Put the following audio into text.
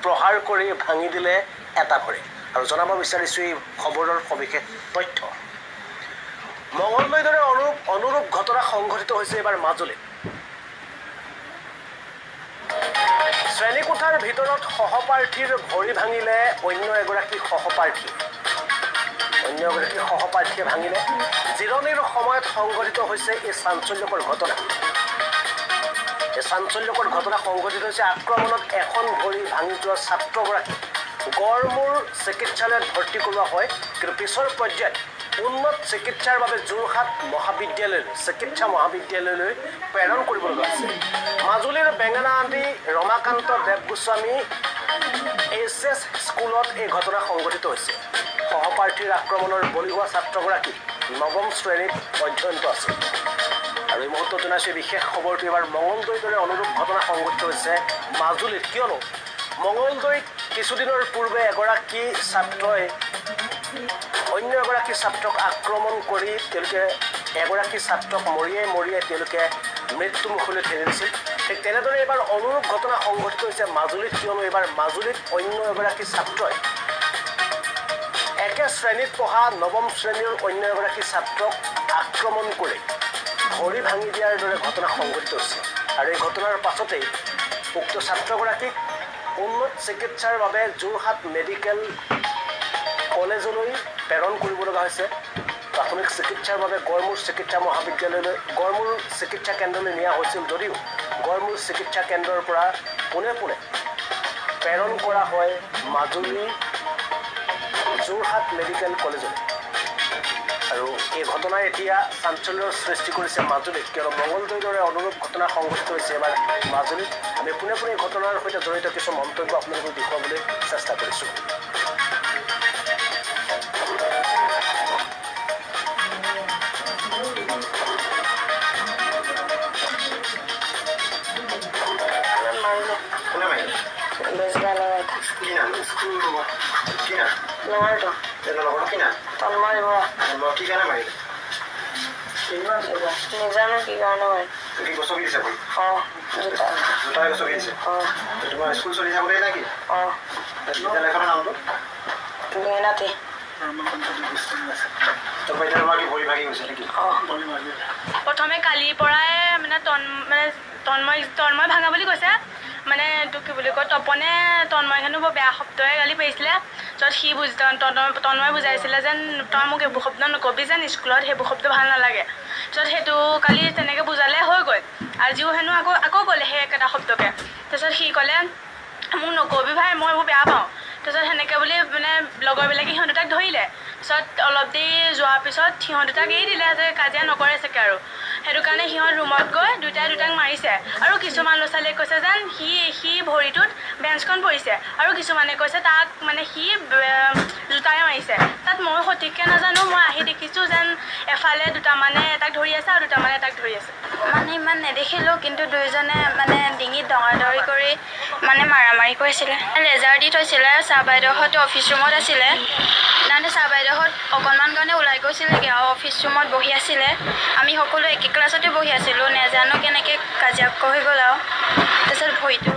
প্ৰহাৰ কৰি ভাঙি দিলে এটা ভৰি। আৰু জনাব বিচাৰিছোঁ এই খবৰৰ সবিশেষ তথ্য। মঙলদৈৰ দৰে অনুৰূপ ঘটনা সংঘটিত হৈছে এইবাৰ মাজুলীত। শ্ৰেণীকোঠাৰ ভিতৰত সহপাঠীৰ ভৰি ভাঙিলে অন্য এগৰাকী সহপাঠীয়ে ভাঙিলে। জিৰণিৰ সময়ত সংঘটিত হৈছে এই চাঞ্চল্যকৰ ঘটনা। এই চাঞ্চল্যকৰ ঘটনা সংঘটিত হৈছে আক্ৰমণত এখন ভৰি ভাঙি যোৱা ছাত্ৰগৰাকী গড়মূৰ চিকিৎসালয়ত ভৰ্তি কৰোৱা হয়, কিন্তু পিছৰ পৰ্যায়ত উন্নত চিকিৎসাৰ বাবে যোৰহাট চিকিৎসা মহাবিদ্যালয়লৈ প্ৰেৰণ কৰিব লগা হৈছে। মাজুলীৰ বেঙেনাআটী ৰমাকান্ত দেৱগোস্বামী HS স্কুলত এই ঘটনা সংঘটিত হৈছে। সহপাঠীৰ আক্ৰমণৰ বলি হোৱা ছাত্ৰগৰাকী 9ম শ্ৰেণীত অধ্যয়নৰত আছিল। আৰু এই মুহূৰ্তত জনাইছে বিশেষ খবৰটো এবাৰ মঙলদৈৰ দৰে অনুৰূপ ঘটনা সংঘটিত হৈছে মাজুলীত। কিয়নো মঙলদৈত কিছুদিনৰ পূৰ্বে এগৰাকী ছাত্ৰই অন্য এগৰাকী ছাত্ৰক আক্ৰমণ কৰি তেওঁলোকে এগৰাকী ছাত্ৰক মৰিয়াই তেওঁলোকে মৃত্যুমুখলৈ ঠেলি দিছিল। ঠিক তেনেদৰে এইবাৰ অনুৰূপ ঘটনা সংঘটিত হৈছে মাজুলীত। কিয়নো এইবাৰ মাজুলীত অন্য এগৰাকী ছাত্ৰই একে শ্ৰেণীত পঢ়া 9ম শ্ৰেণীৰ অন্য এগৰাকী ছাত্ৰক আক্ৰমণ কৰি ভৰি ভাঙি দিয়াৰ দৰে ঘটনা সংঘটিত হৈছে। আৰু এই ঘটনাৰ পাছতেই উক্ত ছাত্ৰগৰাকীক উন্নত চিকিৎসাৰ বাবে যোৰহাট মেডিকেল কলেজলৈ প্ৰেৰণ কৰিব লগা হৈছে। প্ৰাথমিক চিকিৎসাৰ বাবে গড়মূৰ চিকিৎসা মহাবিদ্যালয়লৈ গড়মূৰ চিকিৎসা কেন্দ্ৰলৈ নিয়া হৈছিল, যদিও গড়মূৰ চিকিৎসা কেন্দ্ৰৰ পৰা পোনে প্ৰেৰণ কৰা হয় মাজুলী যোৰহাট মেডিকেল কলেজলৈ। আৰু এই ঘটনাই এতিয়া চাঞ্চল্যৰ সৃষ্টি কৰিছে মাজুলীত। কিয়নো মঙলদৈৰ দৰে অনুৰূপ ঘটনা সংঘটিত হৈছে এবাৰ মাজুলীত। আমি পোনে এই ঘটনাৰ সৈতে জড়িত কিছু মন্তব্য আপোনালোকক দেখুৱাবলৈ চেষ্টা কৰিছোঁ। নিজানো কি কাৰণে মই গছকি দিছে ভৰি জোতাই গছকি দিছে। তোমাৰ স্কুল চলি থাকোঁতে নেকি? বিদ্যালয়খনৰ নামটো বেঙেনাআটী। ভৰি ভাগি গৈছে নেকি? প্ৰথমে কালিৰ পৰাই মানে তন্ময় ভাঙা বুলি কৈছে। মানে এইটো কি বুলি কয়, তপনে তন্ময়খনো বৰ বেয়া শব্দৰে গালি পাৰিছিলে। য'ত সি তন্ময় বুজাইছিলে যেন তই মোক এইবোৰ শব্দ নকবি, যেন স্কুলত সেইবোৰ শব্দ ভাল নালাগে। তাৰপিছত সেইটো কালি তেনেকৈ বুজালে হৈ গ'ল। আজিও হেনো আকৌ ক'লে সেই একেটা শব্দকে। তাৰপিছত সি ক'লে মোক নকবি ভাই, মই এইবোৰ বেয়া পাওঁ। তাৰপিছত সেনেকৈ বুলি মানে লগৰবিলাকে সিহঁত দুটাক ধৰিলে। তাৰপিছত অলপ দেৰি যোৱাৰ পিছত সিহঁত দুটাক এৰি দিলে যে কাজিয়া নকৰে চাগে। আৰু সেইটো কাৰণে সিহঁত ৰুমত গৈ দুটাক মাৰিছে। আৰু কিছুমান ল'ৰা ছোৱালীয়ে কৈছে যেন সি ভৰিটোত বেঞ্চখন পৰিছে, আৰু কিছুমানে কৈছে তাক মানে সি জোতাৰে মাৰিছে। তাত মই সঠিককৈ নাজানো। মই আহি দেখিছোঁ যেন এফালে দুটামানে এটাক ধৰি আছে আৰু দুটামানে এটাক ধৰি আছে। মানে ইমান নেদেখিলোঁ, কিন্তু দুয়োজনে মানে ডিঙিত দঙাদৰি কৰি মানে মাৰামাৰি কৰিছিলে। লেজাৰ দি থৈছিলে। ছাৰ বাইদেউহঁত অফিচ ৰুমত আছিলে। মানে ছাৰ বাইদেউহঁত অকণমান কাৰণে ওলাই গৈছিলেগৈ আৰু অফিচ ৰুমত বহি আছিলে। আমি সকলো একে ক্লাছতে বহি আছিলোঁ। নেজানো কেনেকৈ কাজিয়াক হৈ গ'ল আৰু তাৰপিছত ভৰিটো